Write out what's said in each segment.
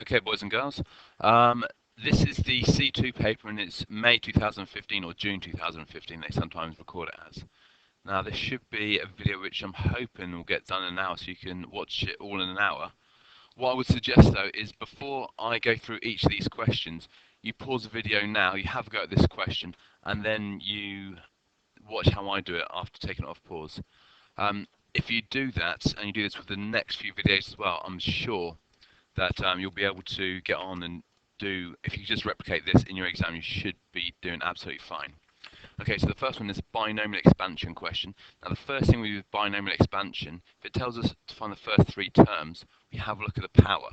Okay, boys and girls. Um, this is the C2 paper and it's May 2015 or June 2015, they sometimes record it as. Now this should be a video which I'm hoping will get done in an hour so you can watch it all in an hour. What I would suggest though is before I go through each of these questions, you pause the video now, you have a go at this question, and then you watch how I do it after taking it off pause. If you do that, and you do this with the next few videos as well, I'm sure that you'll be able to get on and do, if you just replicate this in your exam, you should be doing absolutely fine. Okay, so the first one is a binomial expansion question. Now the first thing we do with binomial expansion, if it tells us to find the first three terms, we have a look at the power.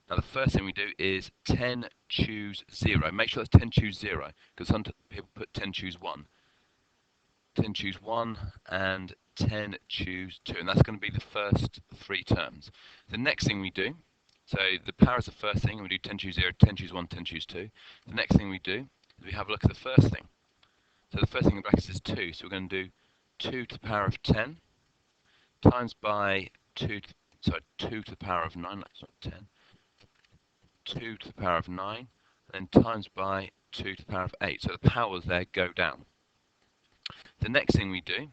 Now the first thing we do is 10 choose 0. Make sure that's 10 choose 0, because some people put 10 choose 1. 10 choose 1 and 10 choose 2, and that's going to be the first three terms. The next thing we do, so the power is the first thing, and we do 10 choose 0, 10 choose 1, 10 choose 2. The next thing we do is we have a look at the first thing. So the first thing in brackets is 2, so we're going to do 2 to the power of 10 times by 2 to the power of 9, that's not 10, 2 to the power of 9, and then times by 2 to the power of 8. So the powers there go down. The next thing we do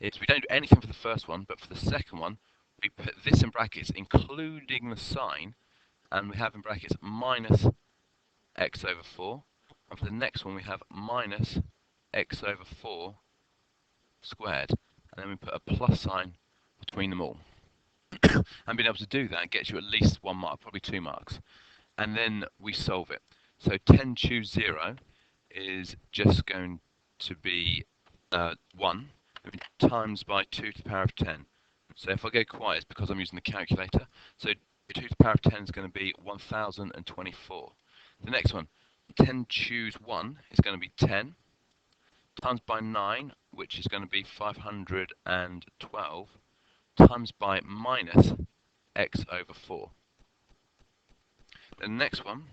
is we don't do anything for the first one, but for the second one, we put this in brackets, including the sign, and we have in brackets minus x over 4. And for the next one, we have minus x over 4 squared. And then we put a plus sign between them all. And being able to do that gets you at least 1 mark, probably 2 marks. And then we solve it. So 10 choose 0 is just going to be 1 times by 2 to the power of 10. So if I go quiet, it's because I'm using the calculator. So 2 to the power of 10 is going to be 1024. The next one, 10 choose 1 is going to be 10 times by 9, which is going to be 512, times by minus x over 4. The next one,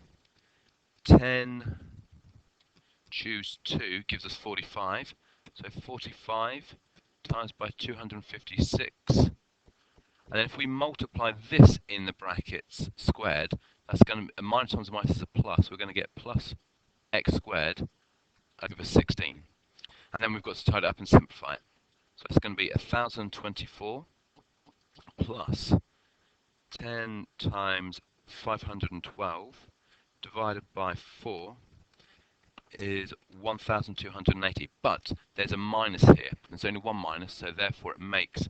10 choose 2 gives us 45. So 45 times by 256. And then if we multiply this in the brackets squared, that's going to be a minus times a minus is a plus. We're going to get plus x squared over 16. And then we've got to tie it up and simplify it. So it's going to be 1024 plus 10 times 512 divided by 4 is 1280, but there's a minus here. There's only one minus, so therefore it makes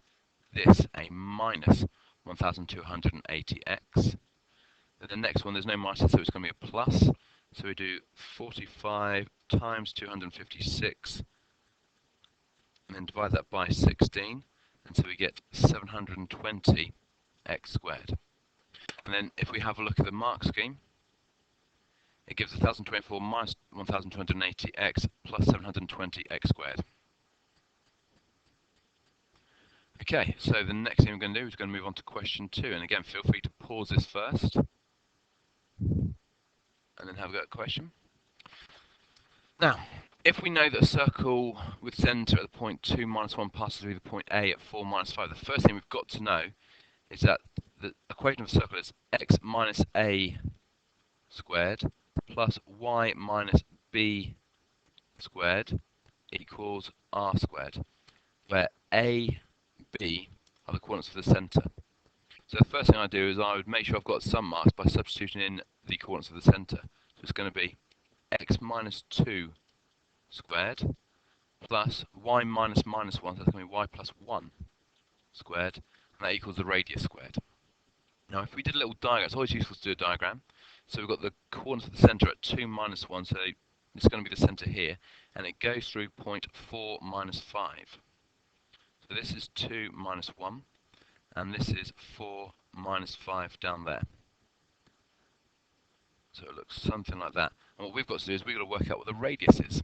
this a minus 1280x. Then the next one, there's no minus, so it's going to be a plus. So we do 45 times 256, and then divide that by 16, and so we get 720x squared. And then if we have a look at the mark scheme, it gives 1024 minus 1280x plus 720x squared. Okay, so the next thing we're going to do is going to move on to question 2. And again, feel free to pause this first and then have a go at the question. Now, if we know that a circle with centre at the point 2 minus 1 passes through the point A at 4 minus 5, the first thing we've got to know is that the equation of a circle is x minus a squared plus y minus b squared equals r squared, where a, b are the coordinates of the centre. So the first thing I do is I would make sure I've got some marks by substituting in the coordinates of the centre. So it's going to be x minus 2 squared plus y minus minus 1, so that's going to be y plus 1 squared, and that equals the radius squared. Now if we did a little diagram, it's always useful to do a diagram. So we've got the coordinates of the centre at 2 minus 1, so it's going to be the centre here, and it goes through point 4 minus 5. So this is 2 minus 1, and this is 4 minus 5 down there. So it looks something like that. And what we've got to do is we've got to work out what the radius is.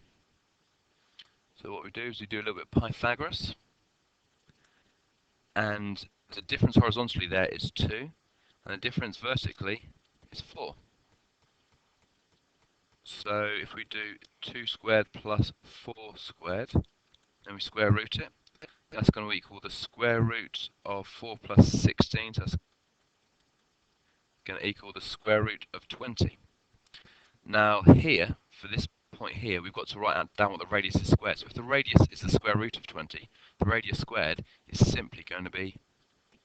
So what we do is we do a little bit of Pythagoras, and the difference horizontally there is 2, and the difference vertically is 4. So if we do 2 squared plus 4 squared, then we square root it, that's going to equal the square root of 4 plus 16, so that's going to equal the square root of 20. Now here, for this point here, we've got to write down what the radius is squared. So if the radius is the square root of 20, the radius squared is simply going to be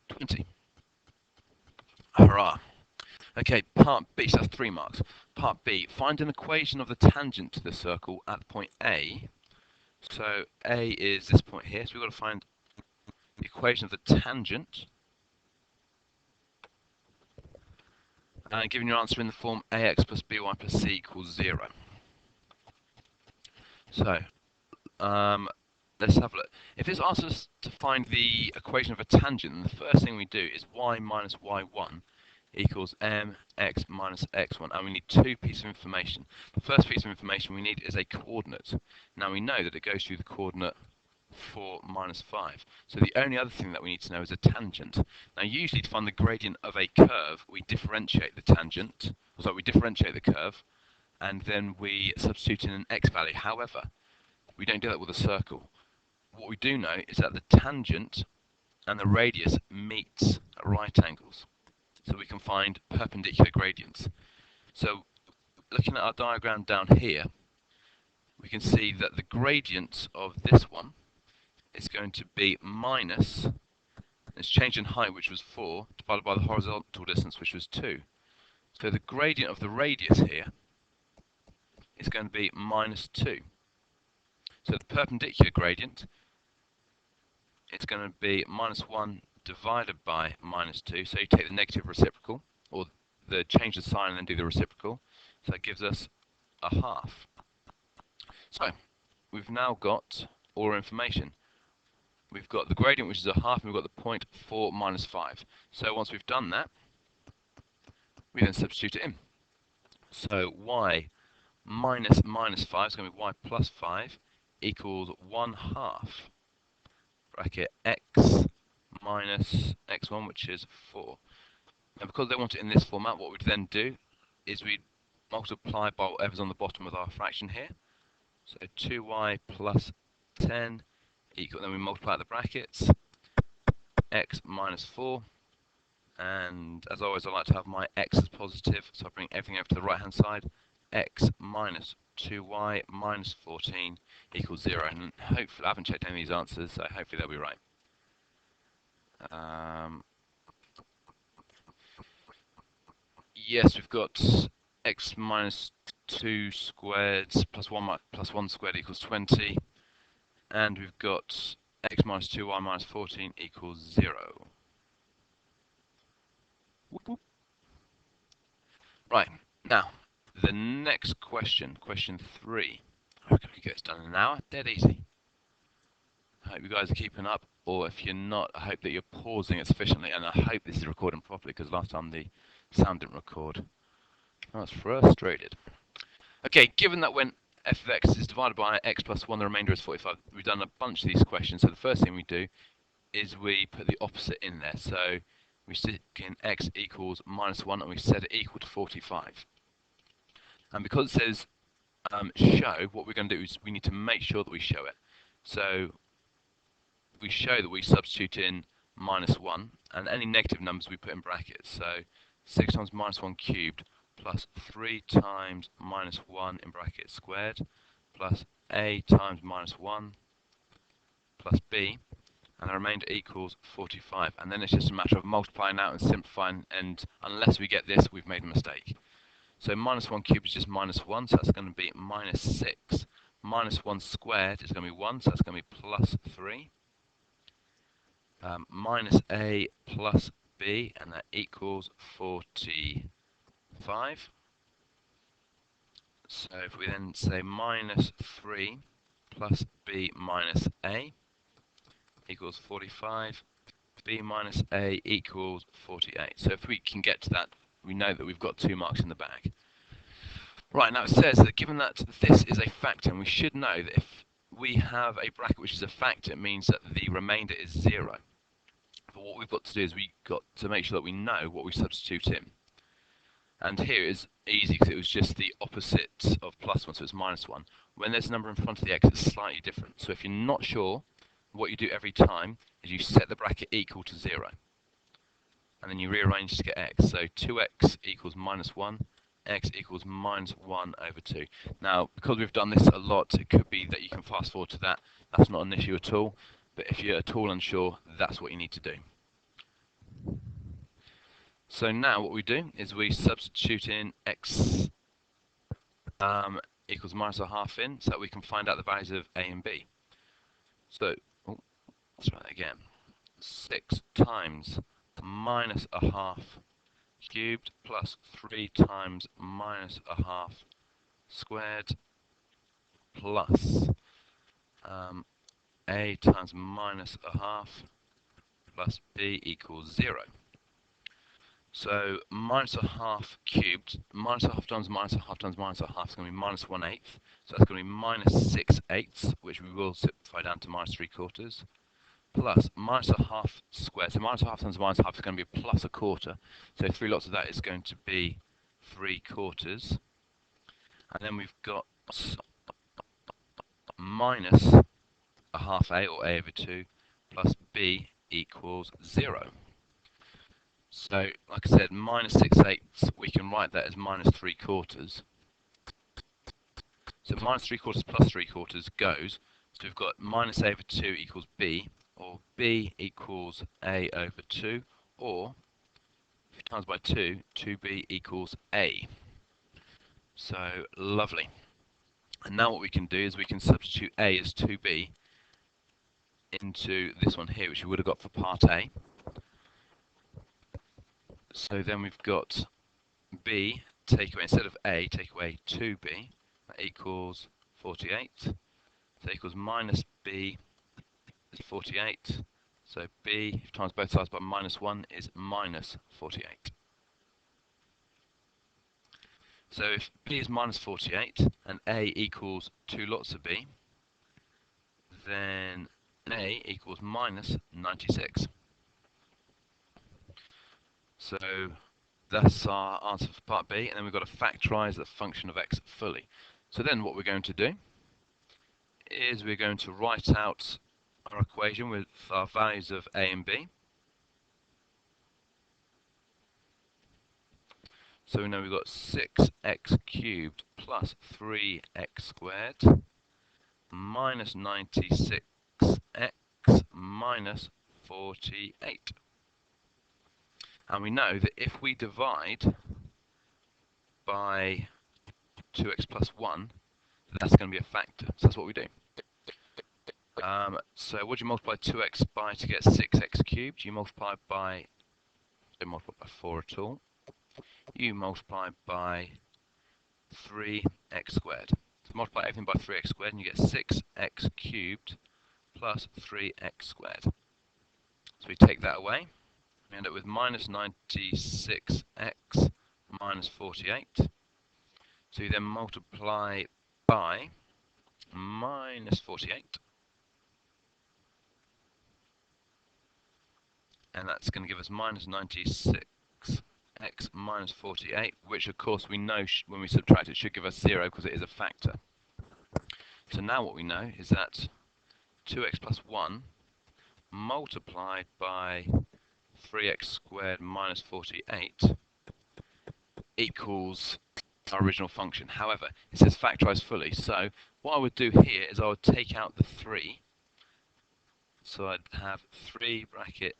20. Hurrah! Okay, part B, so that's 3 marks. Part B, find an equation of the tangent to the circle at point A. So A is this point here, so we've got to find the equation of the tangent. And giving your answer in the form ax plus by plus c equals 0. So, let's have a look. If this asks us to find the equation of a tangent, then the first thing we do is y minus y1 equals mx minus x1, and we need 2 pieces of information. The first piece of information we need is a coordinate. Now we know that it goes through the coordinate 4 minus 5. So the only other thing that we need to know is a tangent. Now usually to find the gradient of a curve, we differentiate the tangent, we differentiate the curve, and then we substitute in an x value. However, we don't do that with a circle. What we do know is that the tangent and the radius meet at right angles. So we can find perpendicular gradients. So looking at our diagram down here, we can see that the gradient of this one is going to be minus its change in height, which was 4, divided by the horizontal distance, which was 2. So the gradient of the radius here is going to be minus 2. So the perpendicular gradient is going to be minus 1 divided by minus 2. So you take the negative reciprocal, or the change the sign and then do the reciprocal. So that gives us a half. So we've now got all our information. We've got the gradient, which is a half, and we've got the point 4 minus 5. So once we've done that, we then substitute it in. So y minus minus 5 is going to be y plus 5 equals 1/2 bracket x minus x1, which is 4. Now because they want it in this format, what we'd then do is we'd multiply by whatever's on the bottom of our fraction here. So 2y plus 10 equal, then we multiply the brackets, x minus 4, and as always I like to have my x as positive, so I bring everything over to the right hand side, x minus 2y minus 14 equals 0, and hopefully I haven't checked any of these answers, so hopefully they'll be right. Yes, we've got x minus 2 squared plus 1 squared equals 20. And we've got x minus 2y minus 14 equals 0. Whoop, whoop. Right, now, the next question, question 3. Hopefully we get this done in an hour, dead easy. I hope you guys are keeping up, or if you're not, I hope that you're pausing it sufficiently, and I hope this is recording properly, because last time the sound didn't record. I was frustrated. Okay, given that when f of x is divided by x plus 1, the remainder is 45. We've done a bunch of these questions, so the first thing we do is we put the opposite in there. So we stick in x equals minus 1, and we set it equal to 45. And because it says show, what we're going to do is we need to make sure that we show it. So we show that we substitute in minus 1, and any negative numbers we put in brackets. So 6 times minus 1 cubed plus 3 times minus 1 in brackets squared plus a times minus 1 plus b, and the remainder equals 45. And then it's just a matter of multiplying out and simplifying, and unless we get this, we've made a mistake. So minus 1 cubed is just minus 1, so that's going to be minus 6. Minus 1 squared is going to be 1, so that's going to be plus 3. Minus a plus b, and that equals 45. So if we then say minus 3 plus b minus a equals 45, b minus a equals 48. So if we can get to that, we know that we've got 2 marks in the bag. Right, now it says that given that this is a factor, and we should know that if we have a bracket which is a factor, it means that the remainder is 0. But what we've got to do is we've got to make sure that we know what we substitute in. And here is easy because it was just the opposite of plus 1, so it's minus 1. When there's a number in front of the x, it's slightly different. So if you're not sure, what you do every time is you set the bracket equal to 0. and then you rearrange to get x. So 2x equals minus 1, x equals minus 1 over 2. Now, because we've done this a lot, it could be that you can fast forward to that. That's not an issue at all. But if you're at all unsure, that's what you need to do. So now what we do is we substitute in x equals minus a half in, so that we can find out the values of a and b. So, let's try that again. 6 times minus a half cubed plus 3 times minus a half squared plus a times minus a half plus b equals 0. So minus a half cubed, minus a half times minus a half times minus a half is going to be minus 1/8. So that's going to be minus 6/8, which we will simplify down to minus 3/4. Plus minus a half squared. So minus a half times minus a half is going to be plus a quarter. So 3 lots of that is going to be 3/4. And then we've got minus a half a, or a over 2, plus b equals 0. So, like I said, minus 6/8, we can write that as minus 3/4. So minus 3/4 plus 3/4 goes. So we've got minus a over 2 equals b, or b equals a over 2, or if you times by 2, 2b equals a. So, lovely. And now what we can do is we can substitute a as 2b into this one here, which we would have got for part A. So then we've got b, take away, instead of a, take away 2b, that equals 48. So that equals minus b is 48. So b, if times both sides by minus 1, is minus 48. So if b is minus 48 and a equals 2 lots of b, then a equals minus 96. So that's our answer for part B, and then we've got to factorise the function of x fully. So then what we're going to do is we're going to write out our equation with our values of a and b. So we know we've got 6x cubed plus 3x squared minus 96x minus 48. And we know that if we divide by 2x plus 1, that's going to be a factor. So that's what we do. So what do you multiply 2x by to get 6x cubed? You multiply by, don't multiply by 4 at all. You multiply by 3x squared. So multiply everything by 3x squared and you get 6x cubed plus 3x squared. So we take that away. We end up with minus 96x minus 48. So you then multiply by minus 48. And that's going to give us minus 96x minus 48, which of course we know when we subtract it should give us 0 because it is a factor. So now what we know is that 2x plus 1 multiplied by 3x squared minus 48 equals our original function. However, it says factorise fully, so what I would do here is I would take out the 3. So I'd have 3 bracket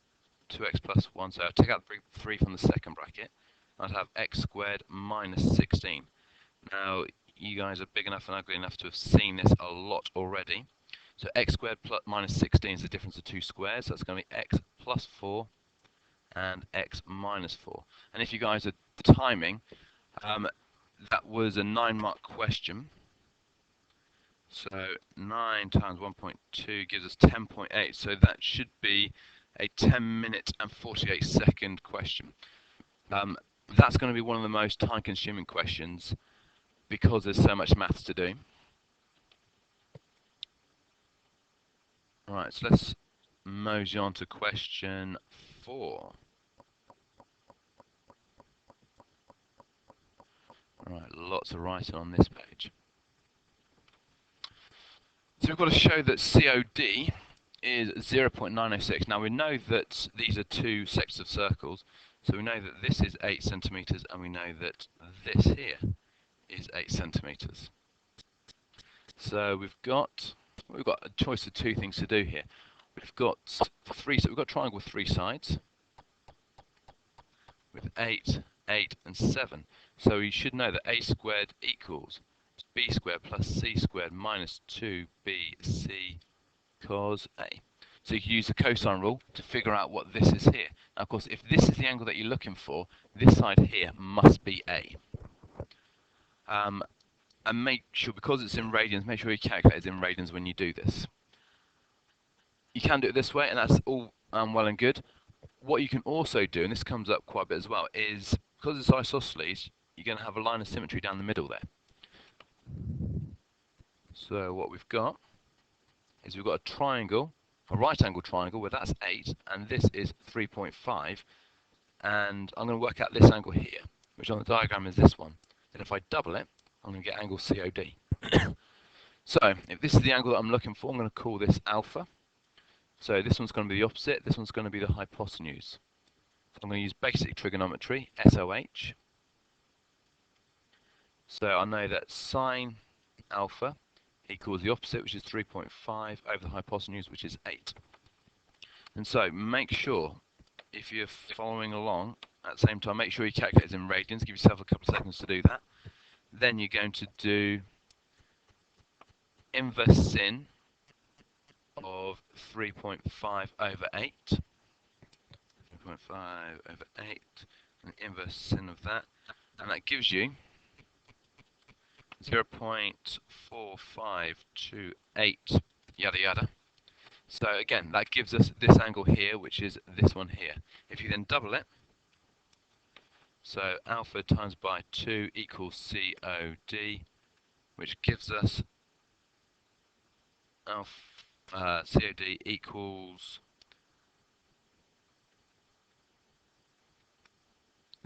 2x plus 1, so I'd take out 3 from the second bracket. I'd have x squared minus 16. Now, you guys are big enough and ugly enough to have seen this a lot already. So x squared plus minus 16 is the difference of 2 squares, so that's going to be x plus 4 and x minus 4. And if you guys are timing, that was a 9-mark question. So 9 times 1.2 gives us 10.8. So that should be a 10-minute and 48-second question. That's going to be one of the most time-consuming questions because there's so much maths to do. Right, so let's mosey on to question 4. Right, lots of writing on this page. So we've got to show that COD is 0.906. Now we know that these are two sectors of circles, So we know that this is 8 centimetres, and we know that this here is 8 centimetres. So we've got a choice of two things to do here. We've got we've got a triangle with 3 sides with 8, 8 and 7. So you should know that a squared equals b squared plus c squared minus 2bc cos a. So you can use the cosine rule to figure out what this is here. Now, of course, if this is the angle that you're looking for, this side here must be A. And make sure, because it's in radians, make sure you calculate it in radians when you do this. You can do it this way, and that's all well and good. What you can also do, and this comes up quite a bit as well, is because it's isosceles, you're going to have a line of symmetry down the middle there. So what we've got is we've got a triangle, a right angle triangle, where that's 8, and this is 3.5. And I'm going to work out this angle here, which on the diagram is this one. Then if I double it, I'm going to get angle COD. So if this is the angle that I'm looking for, I'm going to call this alpha. So this one's going to be the opposite, this one's going to be the hypotenuse. So I'm going to use basic trigonometry, SOH. So I know that sine alpha equals the opposite, which is 3.5, over the hypotenuse, which is 8. And so make sure, if you're following along at the same time, make sure you calculate it in radians. Give yourself a couple of seconds to do that. Then you're going to do inverse sin of 3.5 over 8. 3.5 over 8, and inverse sin of that. And that gives you 0.4528, yada yada. So again, that gives us this angle here, which is this one here. If you then double it, so alpha times by 2 equals COD, which gives us COD equals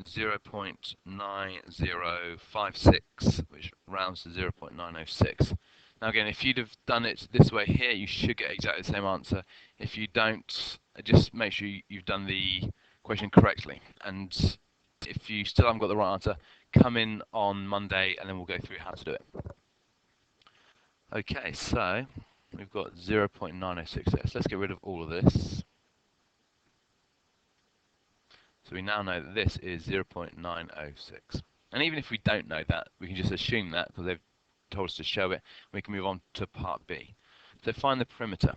0.9056, which rounds to 0.906. Now again, if you'd have done it this way here, you should get exactly the same answer. If you don't, just make sure you've done the equation correctly. And if you still haven't got the right answer, come in on Monday and then we'll go through how to do it. Okay, so we've got 0.906. Let's get rid of all of this. So we now know that this is 0.906. And even if we don't know that, we can just assume that because they've told us to show it. We can move on to part B. So find the perimeter.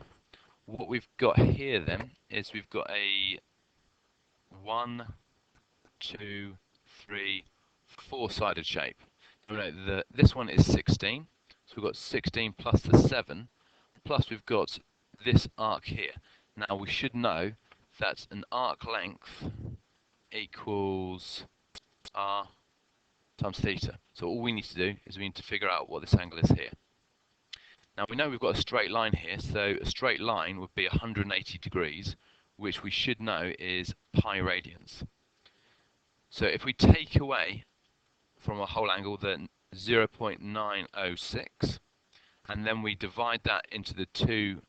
What we've got here then is we've got a 1, 2, 3, 4-sided shape. This one is 16. So we've got 16 plus the 7, plus we've got this arc here. Now we should know that an arc length equals r times theta. So all we need to do is we need to figure out what this angle is here. Now we know we've got a straight line here, so a straight line would be 180 degrees, which we should know is pi radians. So if we take away from a whole angle the 0.906, and then we divide that into the two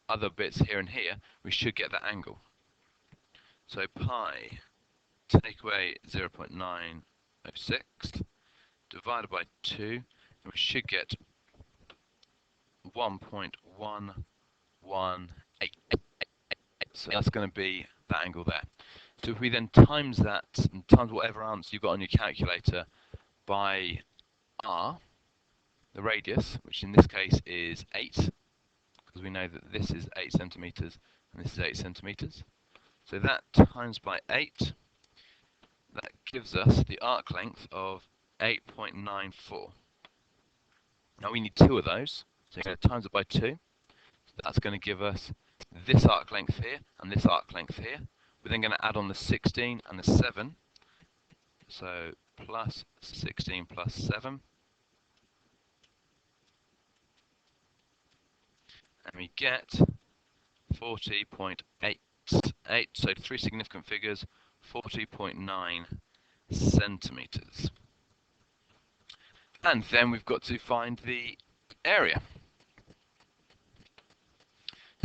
other bits here and here, we should get that angle. So pi, take away 0.906, divided by 2, and we should get 1.118. So that's going to be that angle there. So if we then times that, and times whatever answer you've got on your calculator by r, the radius, which in this case is 8, because we know that this is 8 centimeters and this is 8 centimeters. So that times by 8, that gives us the arc length of 8.94. Now we need 2 of those, so you're going to times it by 2. That's going to give us this arc length here and this arc length here. We're then going to add on the 16 and the 7, so plus 16 plus 7. And we get 40.88, so 3 significant figures, 40.9 centimeters. And then we've got to find the area.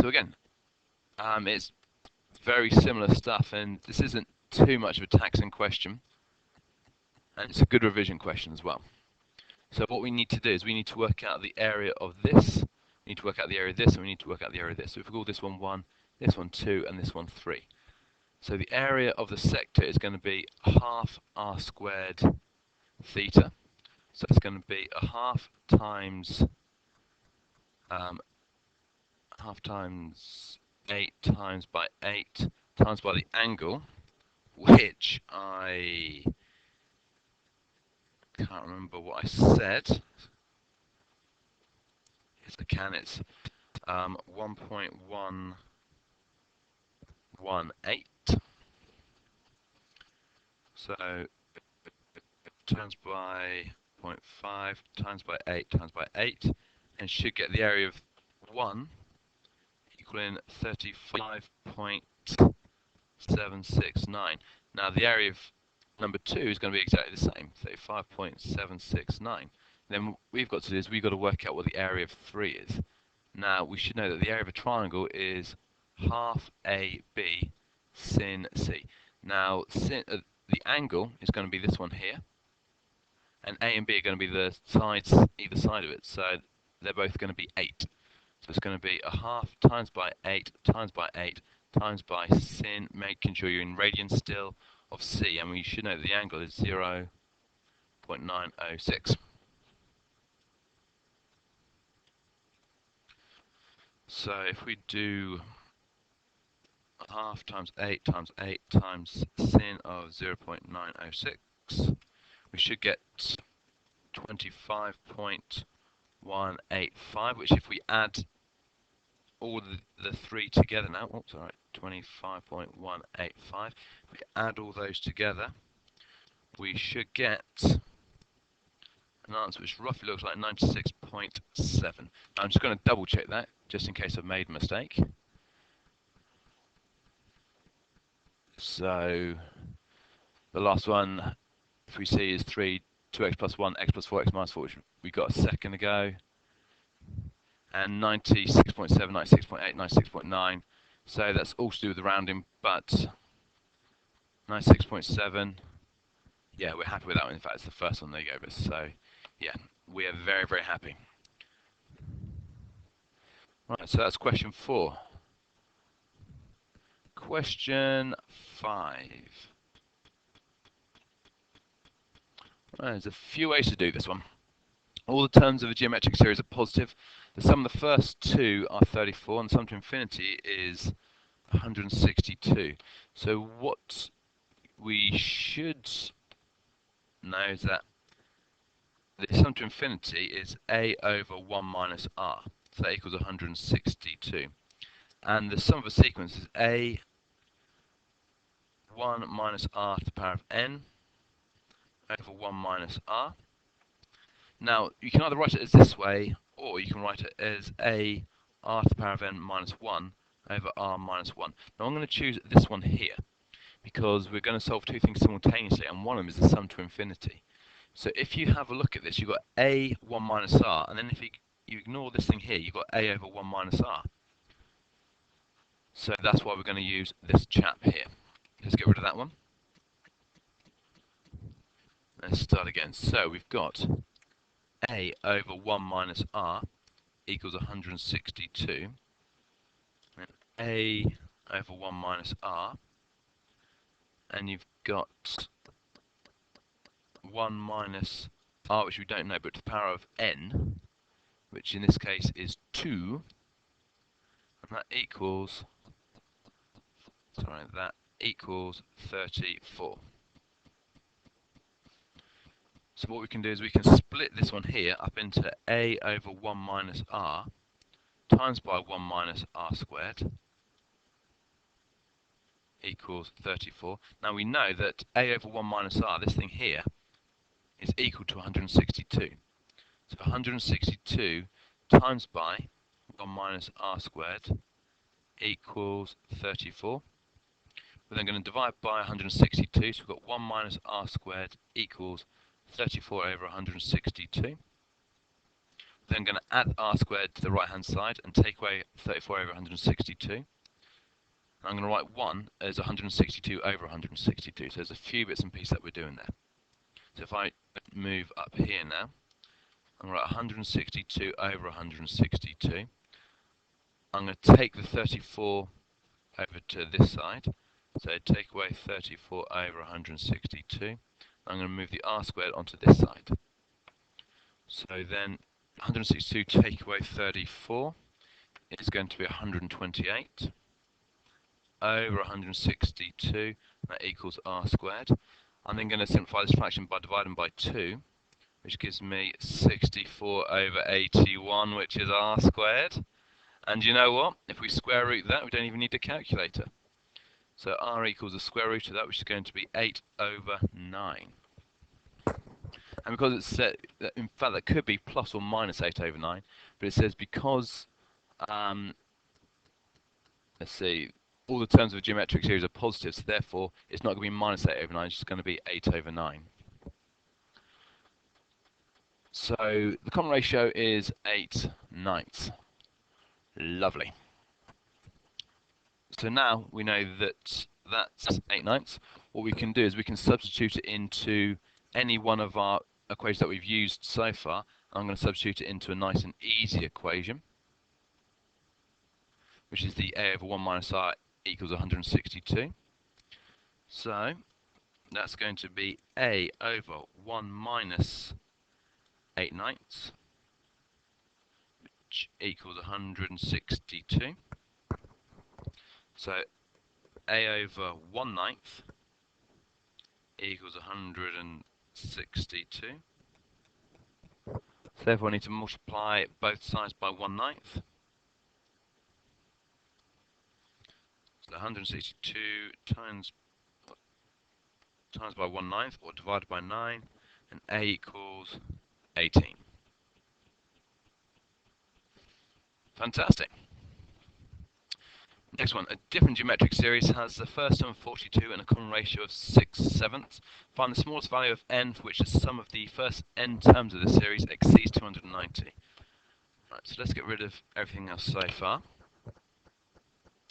So again, it's very similar stuff, and this isn't too much of a taxing question, and it's a good revision question as well. So what we need to do is we need to work out the area of this, we need to work out the area of this, and we need to work out the area of this. So if we call this one 1, this one 2, and this one 3. So the area of the sector is going to be half r squared theta. So it's going to be a half times 8 times by 8 times by the angle, which I can't remember what I said. Yes, I can. It's 1.118. So times by 0.5 times by 8 times by 8, and should get the area of 1 equaling 35.769. Now the area of number 2 is going to be exactly the same, 35.769. Then we've got to do is we've got to work out what the area of 3 is. Now we should know that the area of a triangle is half AB sin C. Now the angle is going to be this one here, and A and B are going to be the sides either side of it, so they're both going to be 8. So it's going to be a half times by 8 times by 8 times by sin, making sure you're in radians still, of C, and we should know that the angle is 0.906. So if we do half times 8 times 8 times sin of 0.906, we should get 25.185, which if we add all the 3 together now, oops, alright, 25.185, if we add all those together, we should get an answer which roughly looks like 96.7. I'm just going to double check that, just in case I've made a mistake. So the last one, if we see, is 2x plus 1, x plus 4, x minus 4, which we got a second ago. And 96.7, 96.8, 96.9. So that's all to do with the rounding, but 96.7, yeah, we're happy with that one. In fact, it's the first one they gave us. So yeah, we are very, very happy. Right, so that's question 4. Question 5. Right, there's a few ways to do this one. All the terms of a geometric series are positive. The sum of the first 2 are 34, and the sum to infinity is 162. So what we should know is that the sum to infinity is a over 1 minus r. So that equals 162. And the sum of a sequence is a 1 minus r to the power of n over 1 minus r. Now, you can either write it as this way, or you can write it as a r to the power of n minus 1 over r minus 1. Now, I'm going to choose this one here, because we're going to solve 2 things simultaneously, and one of them is the sum to infinity. So if you have a look at this, you've got a 1 minus r, and then if you ignore this thing here, you've got a over 1 minus r. So that's why we're going to use this chap here. Let's get rid of that one. Let's start again. So we've got a over 1 minus r equals 162. And a over 1 minus r. And you've got 1 minus r, which we don't know, but to the power of n, which in this case is 2. And that equals 34. So what we can do is we can split this one here up into a over 1 minus r times by 1 minus r squared equals 34. Now we know that a over 1 minus r, this thing here, is equal to 162. So 162 times by 1 minus r squared equals 34. We're then going to divide by 162, so we've got 1 minus r squared equals 34 over 162. We're then going to add r squared to the right hand side and take away 34 over 162. And I'm going to write 1 as 162 over 162. So there's a few bits and pieces that we're doing there. So if I move up here now, I'm going to write 162 over 162. I'm going to take the 34 over to this side. So take away 34 over 162. I'm going to move the r squared onto this side. So then 162 take away 34 is going to be 128 over 162. That equals r squared. I'm then going to simplify this fraction by dividing by 2, which gives me 64 over 81, which is r squared. And you know what? If we square root that, we don't even need a calculator. So r equals the square root of that, which is going to be 8 over 9. And because it's set, in fact, that could be plus or minus 8 over 9, but it says because, let's see, all the terms of a geometric series are positive, so therefore it's not going to be minus 8 over 9, it's just going to be 8 over 9. So the common ratio is 8/9. Lovely. So now we know that that's 8/9. What we can do is we can substitute it into any one of our equations that we've used so far. I'm going to substitute it into a nice and easy equation, which is the a over 1 minus r equals 162. So that's going to be a over 1 minus 8/9, which equals 162. So a over 1/9 equals 162. So therefore I need to multiply both sides by 1/9. So 162 times by 1/9, or divided by 9, and a equals 18. Fantastic. Next one, a different geometric series has the first term of 42 and a common ratio of 6/7. Find the smallest value of n for which the sum of the first n terms of the series exceeds 290. Right, so let's get rid of everything else so far.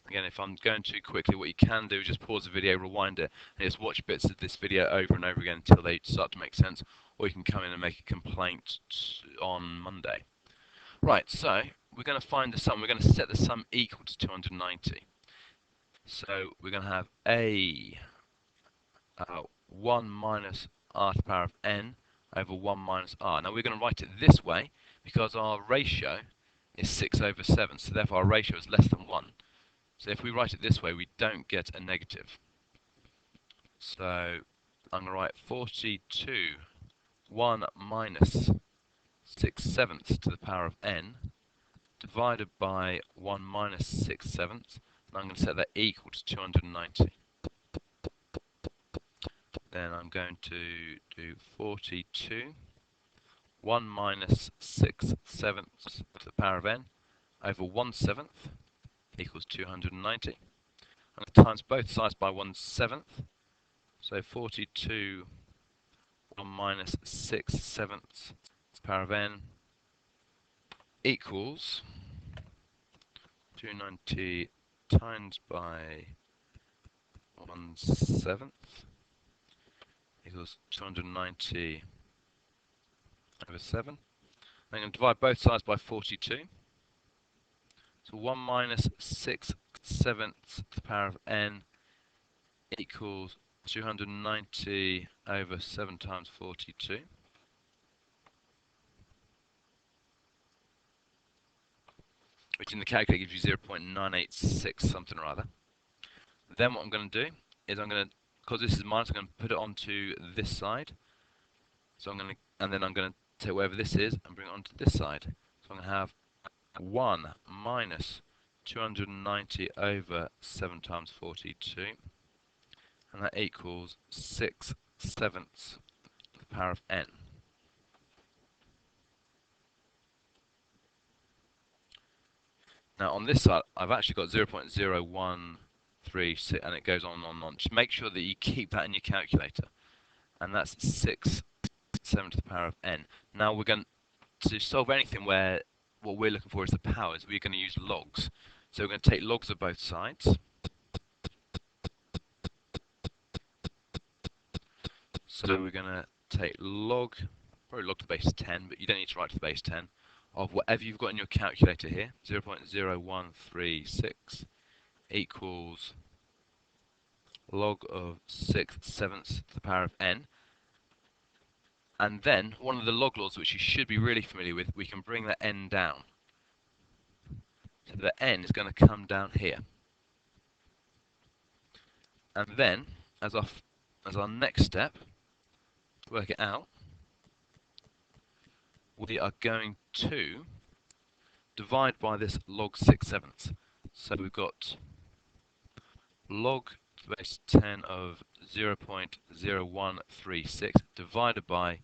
Again, if I'm going too quickly, what you can do is just pause the video, rewind it, and just watch bits of this video over and over again until they start to make sense, or you can come in and make a complaint on Monday. Right, so we're going to find the sum. We're going to set the sum equal to 290. So we're going to have a 1 minus r to the power of n over 1 minus r. Now we're going to write it this way because our ratio is 6/7, so therefore our ratio is less than 1. So if we write it this way, we don't get a negative. So I'm going to write 42 1 minus 6/7 to the power of n divided by 1 minus 6/7, and I'm going to set that equal to 290. Then I'm going to do 42 1 minus 6/7 to the power of n over 1/7 equals 290. I'm going to times both sides by 1/7, so 42 1 minus 6/7 to the power of n equals 290 times by 1/7 equals 290 over 7. I'm going to divide both sides by 42. So 1 minus 6/7 to the power of n equals 290 over 7 times 42. Which in the calculator gives you 0.986 something or other. Then what I'm going to do is because this is minus, I'm going to put it onto this side. So and then I'm going to take whatever this is and bring it onto this side. So I'm going to have 1 minus 290 over 7 times 42, and that equals 6/7 to the power of n. Now on this side, I've actually got 0.0136, and it goes on and on. Just make sure that you keep that in your calculator, and that's 6/7 to the power of n. Now we're going to solve anything where what we're looking for is the powers. We're going to use logs. So we're going to take logs of both sides. So we're going to take log, probably log to the base 10, but you don't need to write to the base 10, of whatever you've got in your calculator here, 0.0136 equals log of 6/7 to the power of n. And then, one of the log laws which you should be really familiar with, we can bring that n down. So the n is going to come down here. And then, as our next step, to work it out, we are going to divide by this log 6/7. So we've got log to the base 10 of 0.0136 divided by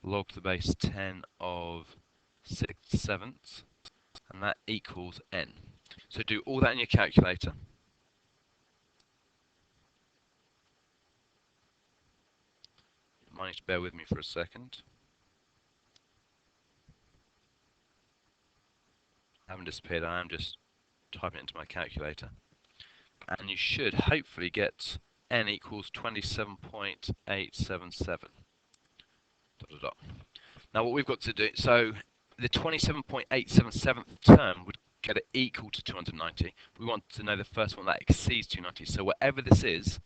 log to the base 10 of 6/7, and that equals n. So do all that in your calculator. You might need to bear with me for a second. I haven't disappeared, I am just typing it into my calculator. And you should hopefully get n equals 27.877. Now what we've got to do, so the 27.877th term would get it equal to 290. We want to know the first one that exceeds 290. So whatever this is,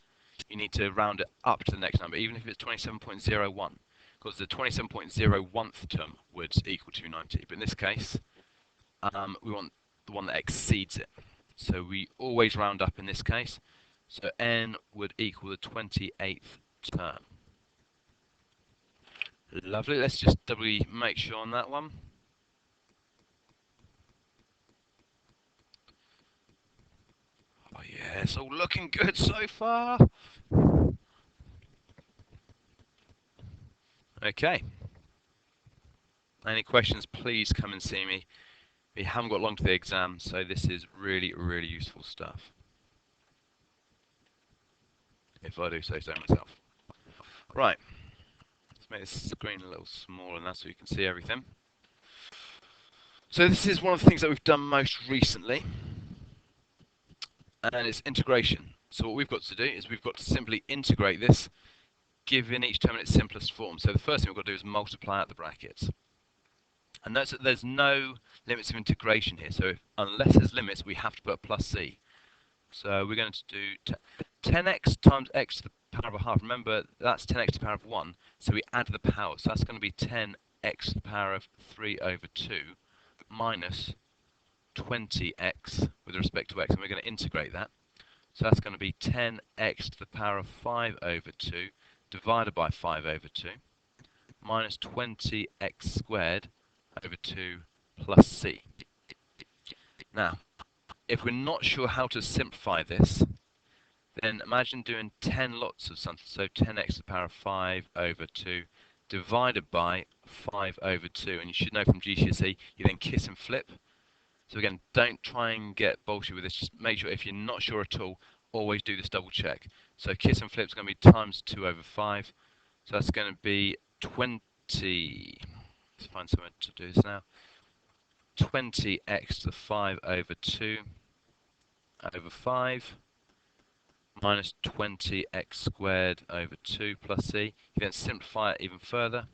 you need to round it up to the next number, even if it's 27.01, because the 27.01th term would equal 290. But in this case, we want the one that exceeds it. So we always round up in this case. So n would equal the 28th term. Lovely. Let's just doubly make sure on that one. Oh yeah, it's all looking good so far. Okay. Any questions, please come and see me. We haven't got long to the exam, so this is really, really useful stuff. If I do say so myself. Right. Let's make this screen a little smaller now so you can see everything. So this is one of the things that we've done most recently, and it's integration. So what we've got to do is we've got to simply integrate this, given each term in its simplest form. So the first thing we've got to do is multiply out the brackets. And notice that there's no limits of integration here. So unless there's limits, we have to put a plus c. So we're going to do 10x times x to the power of a half. Remember, that's 10x to the power of 1. So we add the power. So that's going to be 10x to the power of 3 over 2 minus 20x with respect to x. And we're going to integrate that. So that's going to be 10x to the power of 5 over 2 divided by 5 over 2 minus 20x squared over 2 plus c. Now, if we're not sure how to simplify this, then imagine doing 10 lots of something. So 10x to the power of 5 over 2 divided by 5 over 2. And you should know from GCSE, you then kiss and flip. So again, don't try and get bullshit with this. Just make sure if you're not sure at all, always do this double check. So kiss and flip is going to be times 2 over 5. So that's going to be 20. Let's find somewhere to do this now. 20x to the 5 over 2 over 5 minus 20x squared over 2 plus c. You then simplify it even further.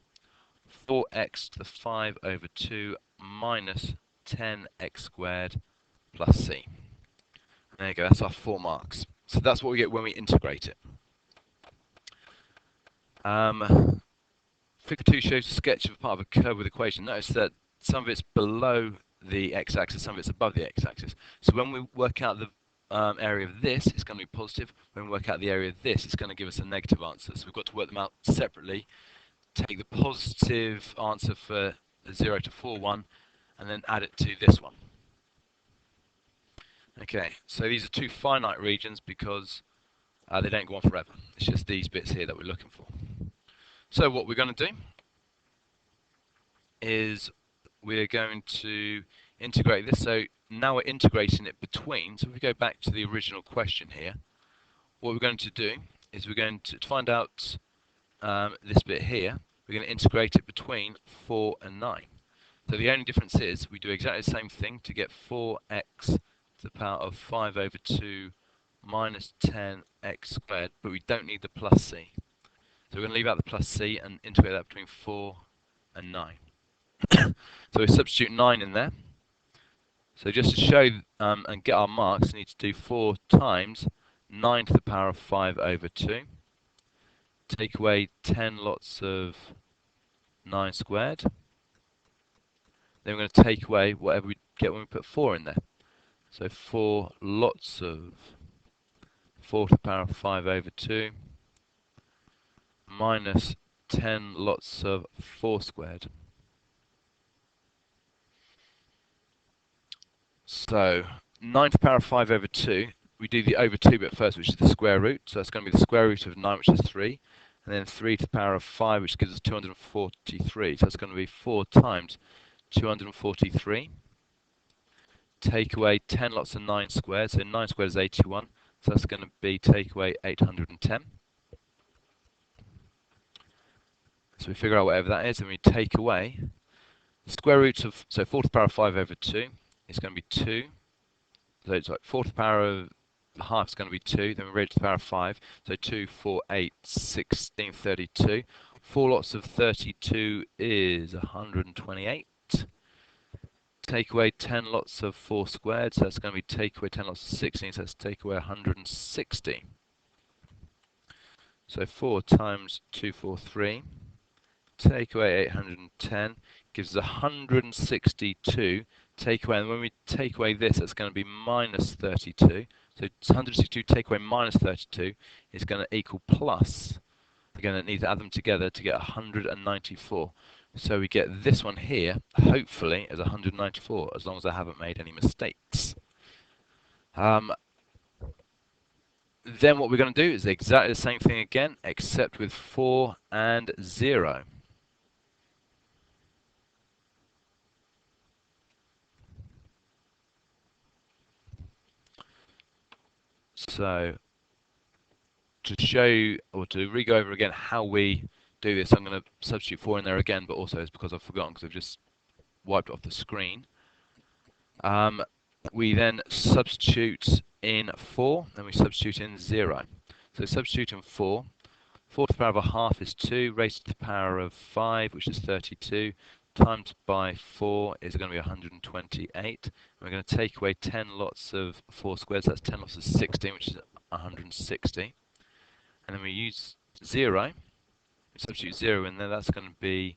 4x to the 5 over 2 minus 10x squared plus c. There you go, that's our 4 marks. So that's what we get when we integrate it. Figure 2 shows a sketch of part of a curve with equation. Notice that some of it's below the x-axis, some of it's above the x-axis. So when we work out the area of this, it's going to be positive. When we work out the area of this, it's going to give us a negative answer. So we've got to work them out separately. Take the positive answer for 0 to 4, 1, and then add it to this one. Okay, so these are two finite regions because they don't go on forever. It's just these bits here that we're looking for. So what we're going to do is we're going to integrate this. So now we're integrating it between. So if we go back to the original question here, what we're going to do is we're going to find out this bit here. We're going to integrate it between 4 and 9. So the only difference is we do exactly the same thing to get 4x to the power of 5 over 2 minus 10x squared, but we don't need the plus c. So we're going to leave out the plus c and integrate that between 4 and 9. So we substitute 9 in there. So just to show and get our marks, we need to do 4 times 9 to the power of 5 over 2. Take away 10 lots of 9 squared. Then we're going to take away whatever we get when we put 4 in there. So 4 lots of 4 to the power of 5 over 2 minus 10 lots of 4 squared. So 9 to the power of 5 over 2, we do the over 2 bit first, which is the square root. So that's going to be the square root of 9, which is 3. And then 3 to the power of 5, which gives us 243. So that's going to be 4 times 243. Take away 10 lots of 9 squared. So 9 squared is 81. So that's going to be take away 810. So we figure out whatever that is, and we take away the square root of, so 4 to the power of 5 over 2 is going to be 2. So it's like 4 to the power of half is going to be 2. Then we raise it to the power of 5. So 2, 4, 8, 16, 32. 4 lots of 32 is 128. Take away 10 lots of 4 squared, so that's going to be take away 10 lots of 16, so that's take away 160. So 4 times 243, take away 810, gives us 162. Take away, and when we take away this, that's going to be minus 32. So 162 take away minus 32 is going to equal plus. We're going to need to add them together to get 194. So we get this one here, hopefully, as 194, as long as I haven't made any mistakes. Then what we're going to do is exactly the same thing again, except with 4 and 0. So to show you, or to re-go over again how we do this, I'm going to substitute 4 in there again, but also it's because I've forgotten, because I've just wiped it off the screen. We then substitute in 4, then we substitute in 0. So substitute in 4. 4 to the power of a half is 2, raised to the power of 5, which is 32, times by 4 is going to be 128. And we're going to take away 10 lots of 4 squared, so that's 10 lots of 16, which is 160. And then we use 0. We substitute 0 in there, that's going to be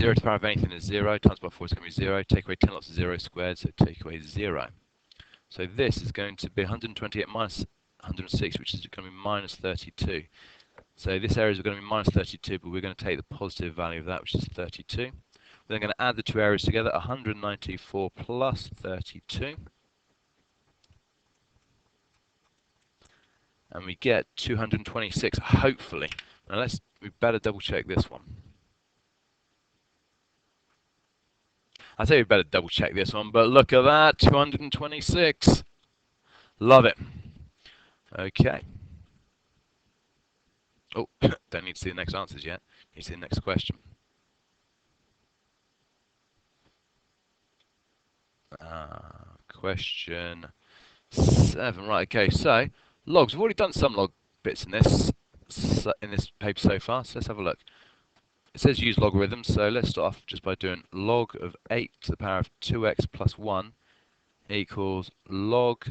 0 to the power of anything is 0, times by 4 is going to be 0. Take away 10 lots of 0 squared, so take away 0. So this is going to be 128 minus 106, which is going to be minus 32. So this area is going to be minus 32, but we're going to take the positive value of that, which is 32. We're then going to add the two areas together, 194 plus 32. And we get 226, hopefully. Now we better double check this one. I say we better double check this one, but look at that, 226. Love it. Okay. Oh, don't need to see the next answers yet. Need to see the next question. Question 7. Right. Okay. So logs. We've already done some log bits in this paper so far. So let's have a look. It says use logarithms. So let's start off just by doing log of 8 to the power of 2x plus 1 equals log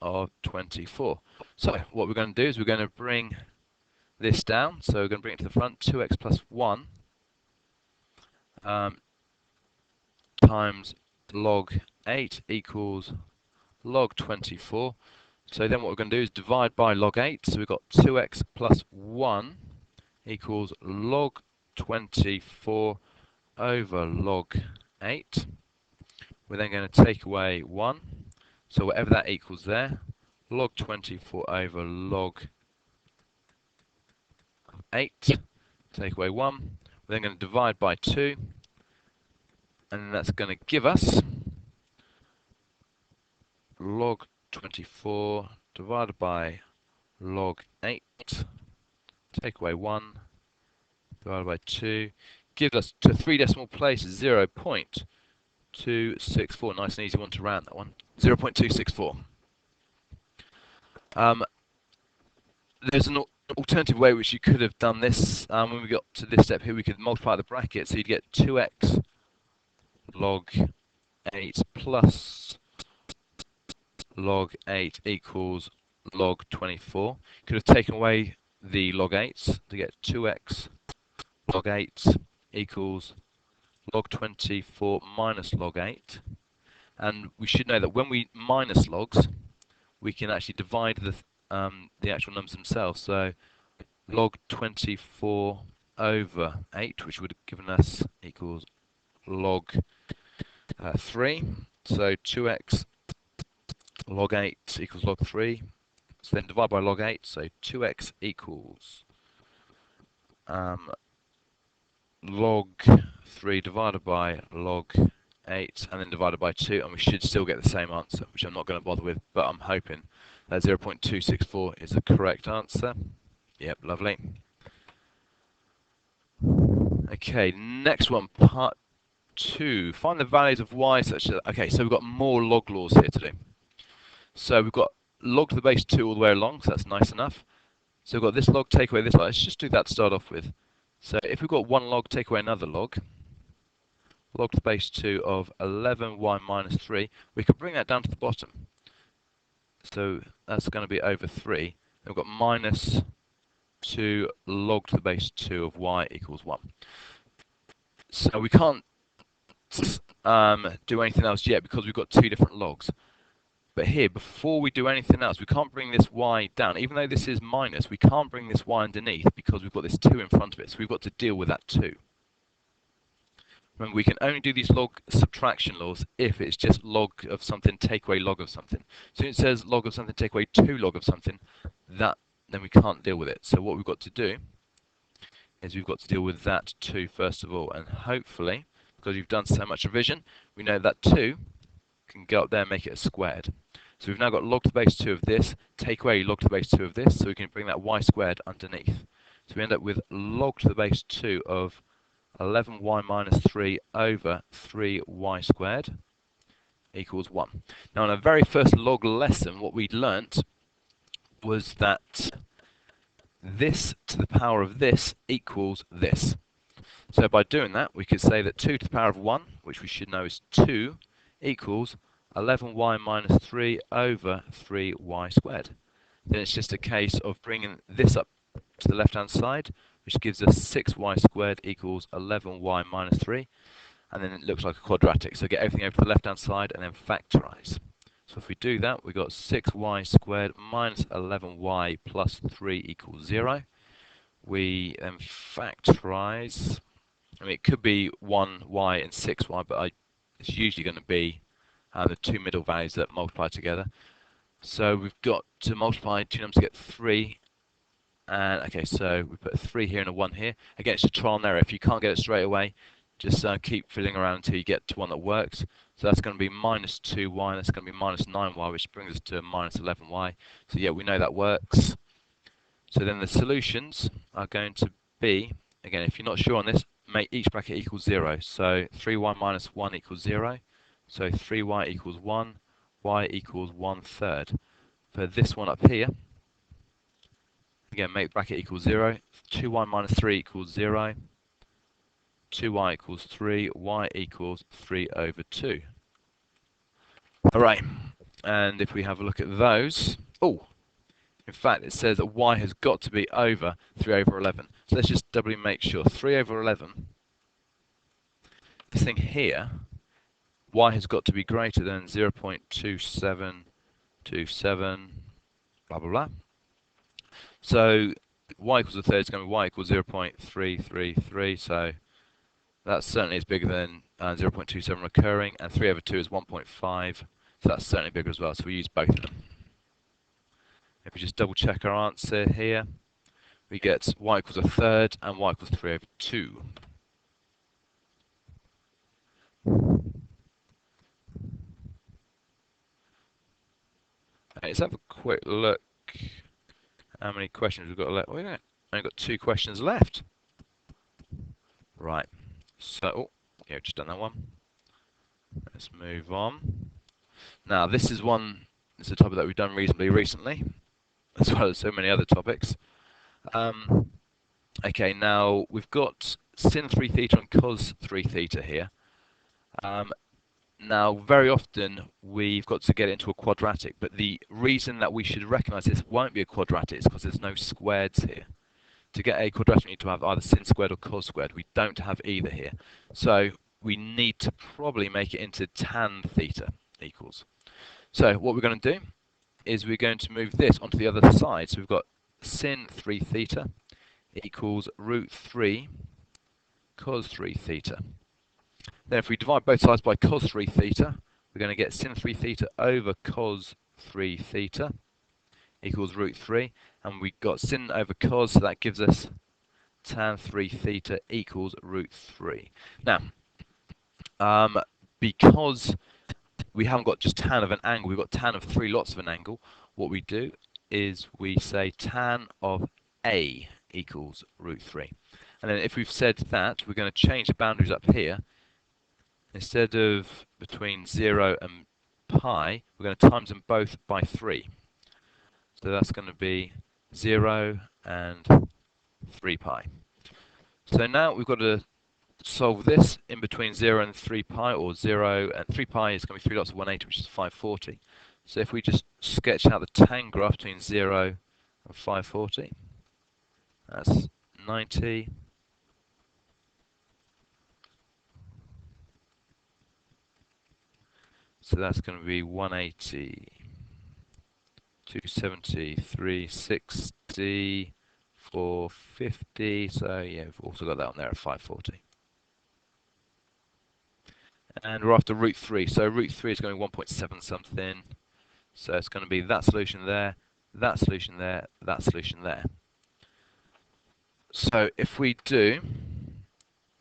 of 24. So what we're going to do is we're going to bring this down, so we're going to bring it to the front, 2x plus 1 times log 8 equals log 24. So then what we're going to do is divide by log 8, so we've got 2x plus 1 equals log 24 over log 8. We're then going to take away 1, so whatever that equals there, log 24 over log 8, take away 1. We're then going to divide by 2, and that's going to give us log 24 divided by log 8, take away 1, divided by 2, gives us to 3 decimal places 0.264. Nice and easy one to round, that one. 0.264. alternative way which you could have done this, when we got to this step here, we could multiply the bracket, so you'd get 2x log 8 plus log 8 equals log 24. You could have taken away the log 8s to get 2x log 8 equals log 24 minus log 8. And we should know that when we minus logs, we can actually divide the actual numbers themselves. So log 24 over 8, which would have given us equals log 3. So 2x log 8 equals log 3. So then divide by log 8. So 2x equals log 3 divided by log 8, and then divided by 2, and we should still get the same answer, which I'm not going to bother with, but I'm hoping that 0.264 is the correct answer. Yep, lovely. Okay, next one, part 2. Find the values of y such that... Okay, so we've got more log laws here to do. So we've got log to the base 2 all the way along, so that's nice enough. So we've got this log, take away this log. Let's just do that to start off with. So if we've got one log, take away another log, log to the base 2 of 11y minus 3, we could bring that down to the bottom. So that's going to be over 3. Then we've got minus 2 log to the base 2 of y equals 1. So we can't do anything else yet because we've got two different logs. But here, before we do anything else, we can't bring this y down. Even though this is minus, we can't bring this y underneath because we've got this 2 in front of it. So we've got to deal with that 2. Remember, we can only do these log subtraction laws if it's just log of something, take away log of something. So it says log of something, take away 2 log of something, then we can't deal with it. So what we've got to do is we've got to deal with that 2 first of all. And hopefully, because we've done so much revision, we know that 2 can go up there and make it a squared. So we've now got log to the base 2 of this, take away log to the base 2 of this, so we can bring that y squared underneath. So we end up with log to the base 2 of 11y minus 3 over 3y squared equals 1. Now, in our very first log lesson, what we'd learnt was that this to the power of this equals this. So by doing that, we could say that 2 to the power of 1, which we should know is 2, equals 11y minus 3 over 3y squared. Then it's just a case of bringing this up to the left-hand side, which gives us 6y squared equals 11y minus 3. And then it looks like a quadratic. So get everything over to the left-hand side and then factorize. So if we do that, we've got 6y squared minus 11y plus 3 equals 0. We then factorize. I mean, it could be 1y and 6y, but it's usually going to be the two middle values that multiply together. So we've got to multiply two numbers to get 3. And okay, so we put a 3 here and a 1 here. Again, it's a trial and error. If you can't get it straight away, just keep fiddling around until you get to one that works. So that's going to be minus 2y, and that's going to be minus 9y, which brings us to minus 11y. So yeah, we know that works. So then the solutions are going to be, again, if you're not sure on this, make each bracket equals 0. So 3y minus 1 equals 0. So 3y equals 1, y equals 1/3. For this one up here, again, make the bracket equals 0. 2y minus 3 equals 0. 2y equals 3. Y equals 3 over 2. All right. And if we have a look at those, oh, in fact, it says that y has got to be over 3 over 11. So let's just doubly make sure. 3 over 11, this thing here, y has got to be greater than 0.2727, blah, blah, blah. So y equals a third is going to be y equals 0.333. So that certainly is bigger than 0.27 recurring. And 3 over 2 is 1.5. So that's certainly bigger as well. So we use both of them. If we just double check our answer here, we get y equals a third and y equals 3 over 2. Okay, let's have a quick look. How many questions we've got left? We've only got 2 questions left. Right. So, oh, yeah, we've just done that one. Let's move on. Now, this is a topic that we've done reasonably recently, as well as so many other topics. Okay, now we've got sin 3 theta and cos 3 theta here. Now, very often we've got to get into a quadratic, but the reason that we should recognise this won't be a quadratic is because there's no squareds here. To get a quadratic, we need to have either sin squared or cos squared. We don't have either here. So we need to probably make it into tan theta equals. So what we're going to do is we're going to move this onto the other side. So we've got sin 3 theta equals root 3 cos 3 theta. Then if we divide both sides by cos 3 theta, we're going to get sin 3 theta over cos 3 theta equals root 3. And we've got sin over cos, so that gives us tan 3 theta equals root 3. Now, because we haven't got just tan of an angle, we've got tan of 3 lots of an angle, what we do is we say tan of A equals root 3. And then if we've said that, we're going to change the boundaries up here. Instead of between 0 and pi, we're going to times them both by 3. So that's going to be 0 and 3 pi. So now we've got to solve this in between 0 and 3 pi, or 0 and 3 pi is going to be 3 lots of 180, which is 540. So if we just sketch out the tan graph between 0 and 540, that's 90. So that's going to be 180, 270, 360, 450. So yeah, we've also got that on there at 540. And we're after root 3. So root 3 is going to be 1.7 something. So it's going to be that solution there, that solution there, that solution there. So if we do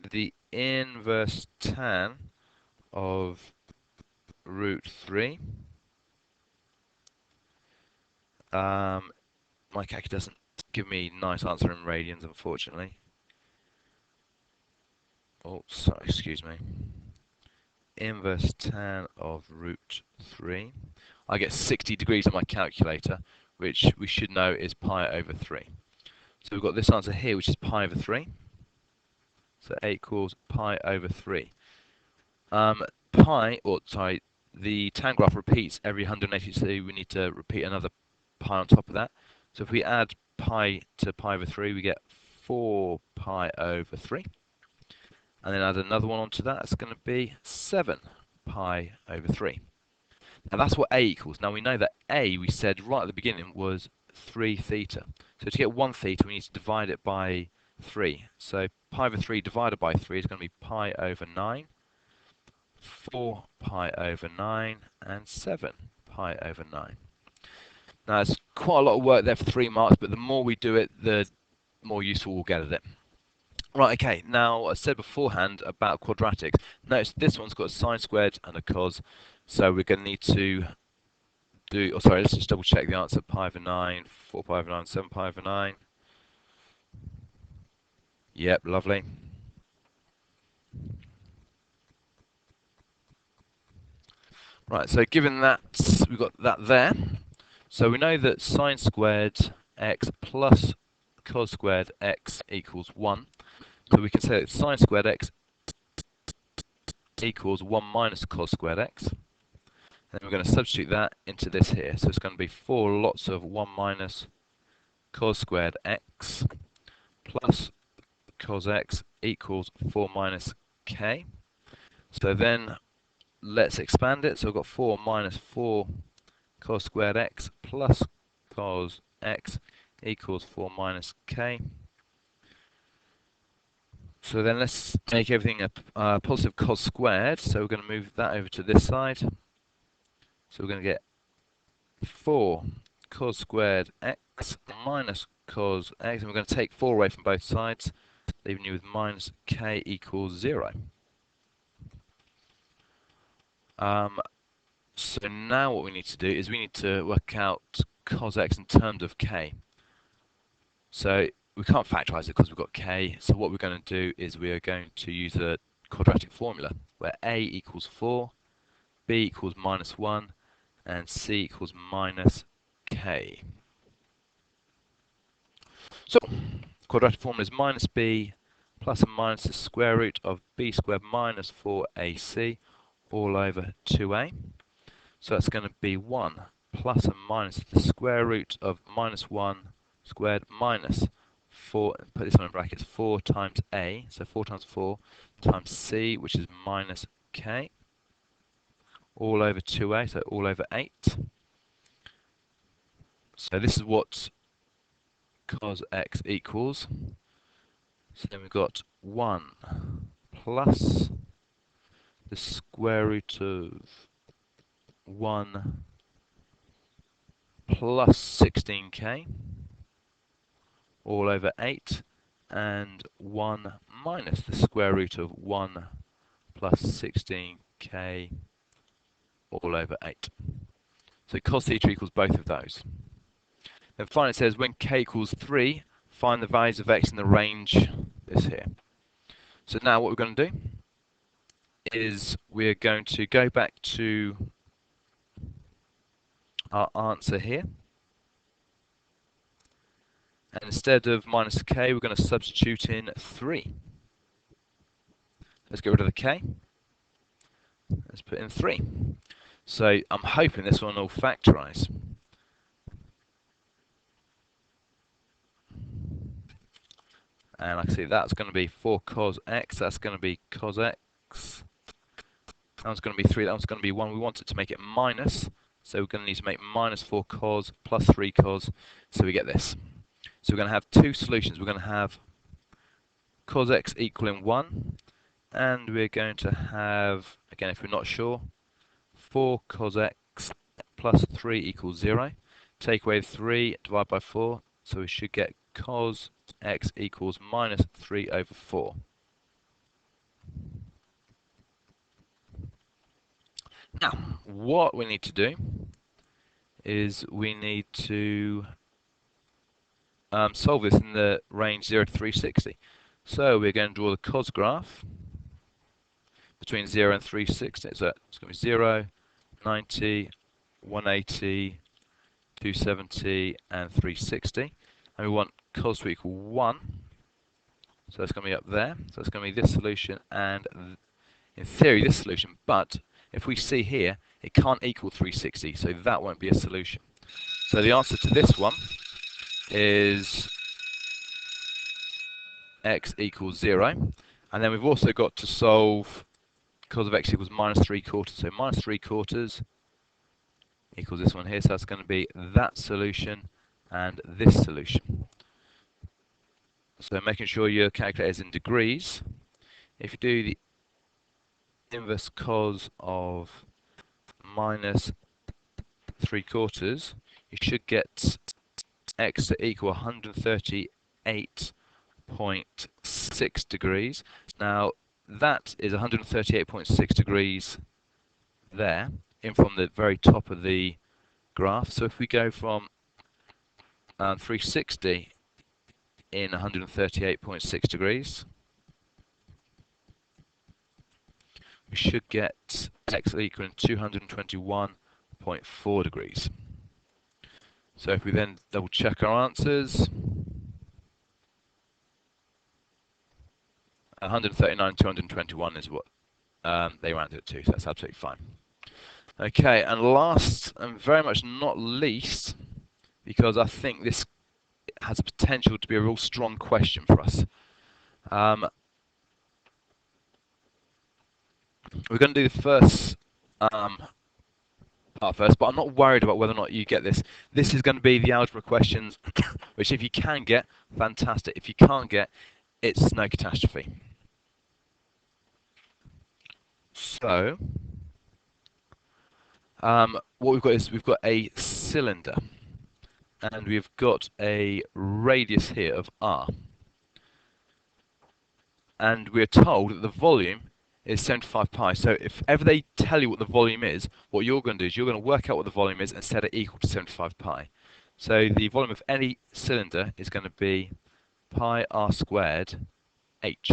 the inverse tan of root 3, my calculator doesn't give me a nice answer in radians, unfortunately. Oh, sorry, excuse me. Inverse tan of root 3. I get 60 degrees on my calculator, which we should know is pi over 3. So we've got this answer here, which is pi over 3. So A equals pi over 3. The tan graph repeats every 180, so we need to repeat another pi on top of that. So if we add pi to pi over 3, we get 4 pi over 3. And then add another one onto that, it's going to be 7 pi over 3. Now that's what A equals. Now we know that A, we said right at the beginning, was 3 theta. So to get 1 theta, we need to divide it by 3. So pi over 3 divided by 3 is going to be pi over 9, 4 pi over 9, and 7 pi over 9. Now it's quite a lot of work there for 3 marks, but the more we do it, the more useful we'll get at it. Right, okay, now I said beforehand about quadratics. Notice this one's got a sine squared and a cos, so we're going to need to do, oh sorry, let's just double check the answer. Pi over 9, 4 pi over 9, 7 pi over 9. Yep, lovely. Right, so given that we've got that there, so we know that sine squared x plus cos squared x equals 1. So we can say that sine squared x equals 1 minus cos squared x. And then we're going to substitute that into this here. So it's going to be 4 lots of 1 minus cos squared x plus cos x equals 4 minus k. So then let's expand it. So we've got 4 minus 4 cos squared x plus cos x equals 4 minus k. So then let's make everything a positive cos squared. So we're going to move that over to this side. So we're going to get 4 cos squared x minus cos x. And we're going to take 4 away from both sides, leaving you with minus k equals 0. So now what we need to do is we need to work out cos x in terms of k. So we can't factorize it because we've got k. So what we're going to do is we are going to use a quadratic formula where a equals 4, b equals minus 1, and c equals minus k. So, quadratic formula is minus b plus and minus the square root of b squared minus 4ac all over 2a. So that's going to be 1 plus and minus the square root of minus 1 squared minus 4, put this one in brackets, 4 times a, so 4 times 4 times c, which is minus k, all over 2a, so all over 8. So this is what cos x equals. So then we've got 1 plus the square root of 1 plus 16k all over 8, and 1 minus the square root of 1 plus 16k all over 8. So cos theta equals both of those. Then finally it says when k equals 3, find the values of x in the range, this here. So now what we're going to do is we're going to go back to our answer here. And instead of minus k, we're going to substitute in 3. Let's get rid of the k. Let's put in 3. So I'm hoping this one will factorise. And I can see that's going to be 4 cos x, that's going to be cos x. That one's going to be 3, that one's going to be 1. We want it to make it minus, so we're going to need to make minus 4 cos plus 3 cos, so we get this. So we're going to have two solutions. We're going to have cos x equaling 1, and we're going to have, again if we're not sure, 4 cos x plus 3 equals 0. Take away 3, divide by 4, so we should get cos x equals minus 3 over 4. Now, what we need to do is we need to solve this in the range 0 to 360. So we're going to draw the cos graph between 0 and 360. So it's going to be 0, 90, 180, 270, and 360. And we want cos to equal 1. So that's going to be up there. So it's going to be this solution and, in theory, this solution. But if we see here, it can't equal 360, so that won't be a solution. So the answer to this one is x equals 0. And then we've also got to solve cos of x equals minus 3/4. So minus 3/4 equals this one here. So that's going to be that solution and this solution. So making sure your calculator is in degrees. If you do the inverse cos of minus 3/4, you should get x to equal 138.6 degrees. Now that is 138.6 degrees there, in from the very top of the graph. So if we go from 360 in 138.6 degrees, we should get x equal 221.4 degrees. So if we then double check our answers, 139, 221 is what they rounded it to, so that's absolutely fine. Okay, and last and very much not least, because I think this has a potential to be a real strong question for us. We're going to do the first part first, but I'm not worried about whether or not you get this. This is going to be the algebra questions, which if you can get, fantastic. If you can't get, it's no catastrophe. So, what we've got is we've got a cylinder, and we've got a radius here of r. And we're told that the volume is 75 pi. So if ever they tell you what the volume is, what you're going to do is you're going to work out what the volume is and set it equal to 75 pi. So the volume of any cylinder is going to be pi r squared h.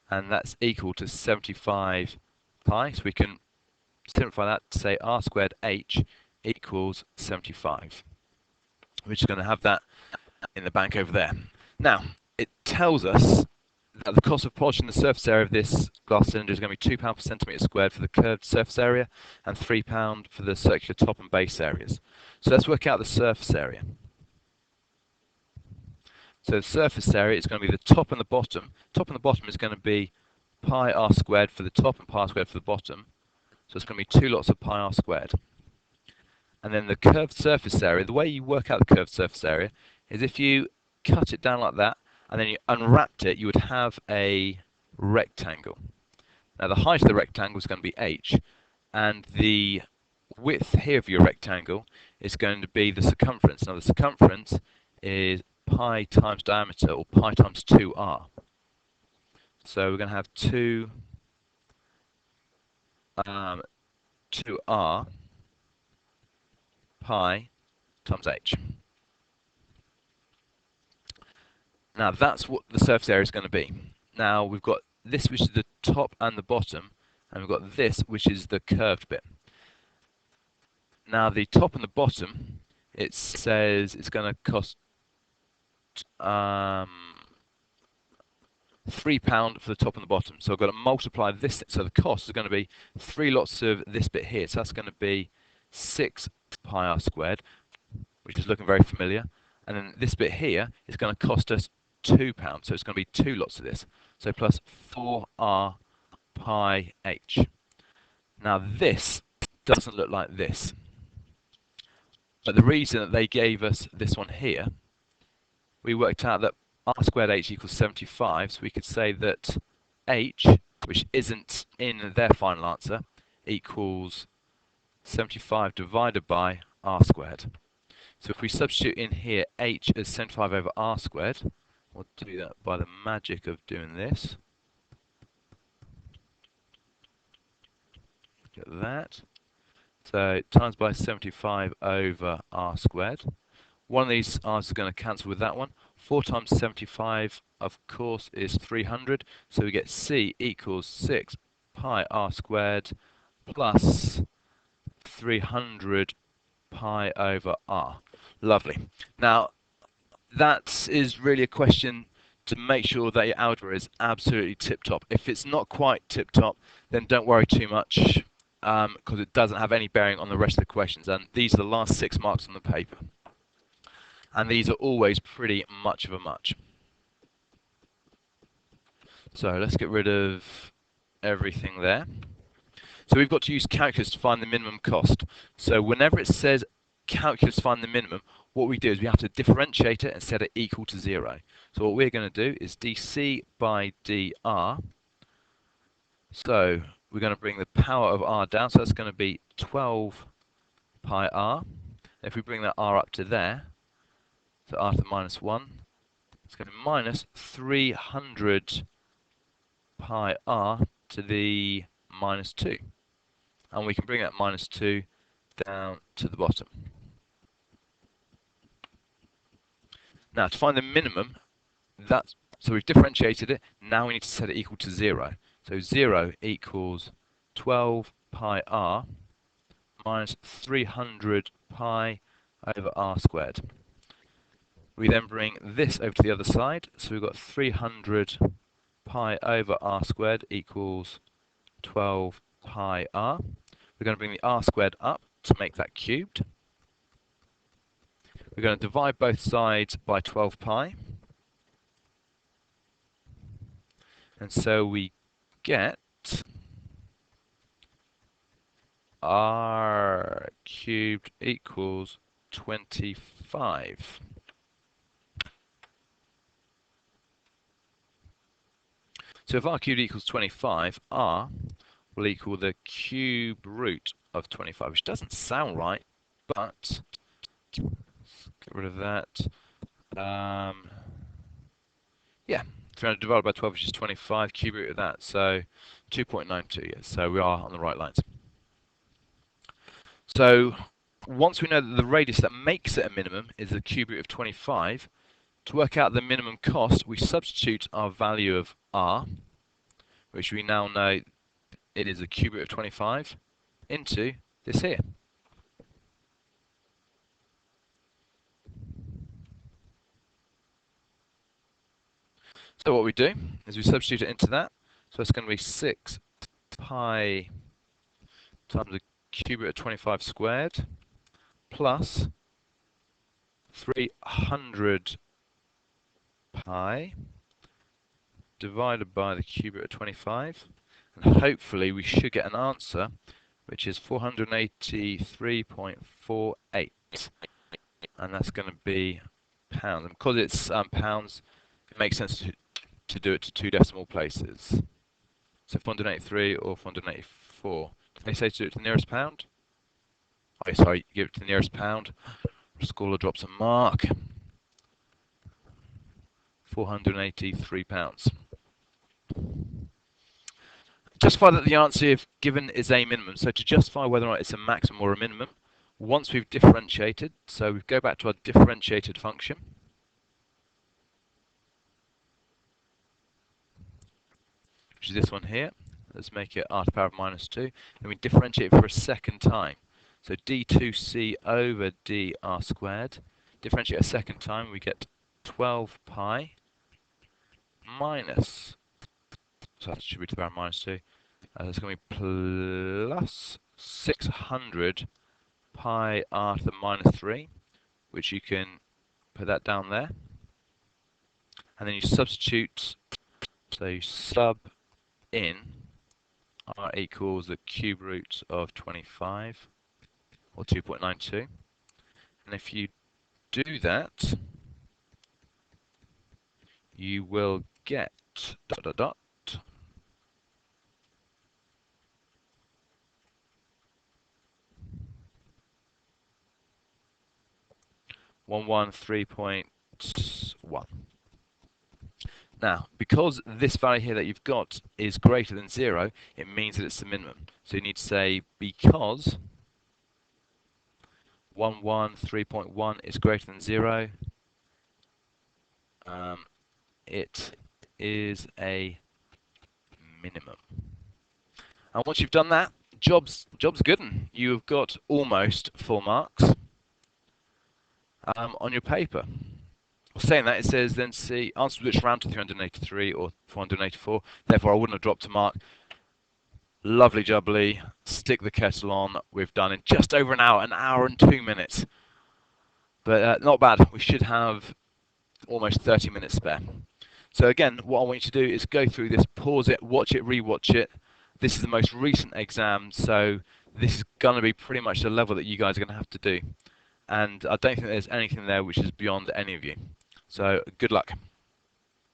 And that's equal to 75 pi. So we can simplify that to say r squared h equals 75. We're just going to have that in the bank over there. Now, it tells us that the cost of polishing the surface area of this glass cylinder is going to be £2 per centimetre squared for the curved surface area and £3 for the circular top and base areas. So let's work out the surface area. So the surface area is going to be the top and the bottom. Top and the bottom is going to be pi r squared for the top and pi r squared for the bottom. So it's going to be 2 lots of pi r squared. And then the curved surface area, the way you work out the curved surface area is if you cut it down like that and then you unwrapped it, you would have a rectangle. Now the height of the rectangle is going to be h, and the width here of your rectangle is going to be the circumference. Now the circumference is pi times diameter, or pi times 2r. So we're going to have 2r pi times h. Now that's what the surface area is going to be. Now we've got this, which is the top and the bottom, and we've got this, which is the curved bit. Now the top and the bottom, it says it's going to cost £3 for the top and the bottom. So I've got to multiply this. So the cost is going to be 3 lots of this bit here. So that's going to be 6 pi r squared, which is looking very familiar. And then this bit here is going to cost us £2. So it's going to be 2 lots of this. So plus 4r pi h. Now this doesn't look like this. But the reason that they gave us this one here, we worked out that r squared h equals 75, so we could say that h, which isn't in their final answer, equals 75 divided by r squared. So if we substitute in here h as 75 over r squared, we'll do that by the magic of doing this. Look at that. So times by 75 over r squared. One of these r's is going to cancel with that one. 4 times 75, of course, is 300. So we get c equals 6 pi r squared plus 300 pi over r. Lovely. Now, that is really a question to make sure that your algebra is absolutely tip-top. If it's not quite tip-top, then don't worry too much, because it doesn't have any bearing on the rest of the questions. And these are the last 6 marks on the paper. And these are always pretty much of a much. So let's get rid of everything there. So we've got to use calculus to find the minimum cost. So whenever it says calculus to find the minimum, what we do is we have to differentiate it and set it equal to 0. So what we're going to do is dc by dr. So we're going to bring the power of r down, so that's going to be 12 pi r. If we bring that r up to there, so r to the minus 1, it's going to be minus 300 pi r to the minus 2. And we can bring that minus 2 down to the bottom. Now, to find the minimum, so we've differentiated it, now we need to set it equal to 0. So 0 equals 12 pi r minus 300 pi over r squared. We then bring this over to the other side, so we've got 300 pi over r squared equals 12 pi r. We're going to bring the r squared up to make that cubed. We're going to divide both sides by 12 pi. And so we get r cubed equals 25. So if r cubed equals 25, r will equal the cube root of 25, which doesn't sound right, but let's get rid of that. Yeah, 300 divided by 12, which is 25, cube root of that, so 2.92, yes, so we are on the right lines. So once we know that the radius that makes it a minimum is the cube root of 25, to work out the minimum cost, we substitute our value of r, which we now know it is the cube root of 25, into this here. So what we do is we substitute it into that. So it's going to be 6 pi times the cube root of 25 squared plus 300 pi divided by the cube root of 25. And hopefully we should get an answer which is 483.48. And that's going to be pounds. And because it's pounds, it makes sense to do it to 2 decimal places. So 483 or 484. Did they say to do it to the nearest pound? Oh, sorry, give it to the nearest pound. Rescorla drops a mark. 483 pounds. Justify that the answer you've given is a minimum. So to justify whether or not it's a maximum or a minimum, once we've differentiated, so we go back to our differentiated function. Which is this one here. Let's make it r to the power of minus 2. And we differentiate for a second time. So d2c over dr squared. Differentiate a second time, we get 12 pi minus, so that should be to the power of minus 2. That's going to be plus 600 pi r to the minus 3, which you can put that down there. And then you substitute, so you sub in r equals the cube root of 25, or 2.92. And if you do that, you will get dot dot dot 113.1. Now, because this value here that you've got is greater than 0, it means that it's the minimum. So you need to say because 113.1 is greater than 0, it is a minimum. And once you've done that, job's good. You've got almost full marks on your paper. Well, saying that, it says then see answers which round to 383 or 484. Therefore, I wouldn't have dropped a mark. Lovely jubbly. Stick the kettle on. We've done in just over an hour and 2 minutes. But not bad. We should have almost 30 minutes spare. So again, what I want you to do is go through this, pause it, watch it, re-watch it. This is the most recent exam, so this is going to be pretty much the level that you guys are going to have to do. And I don't think there's anything there which is beyond any of you. So good luck.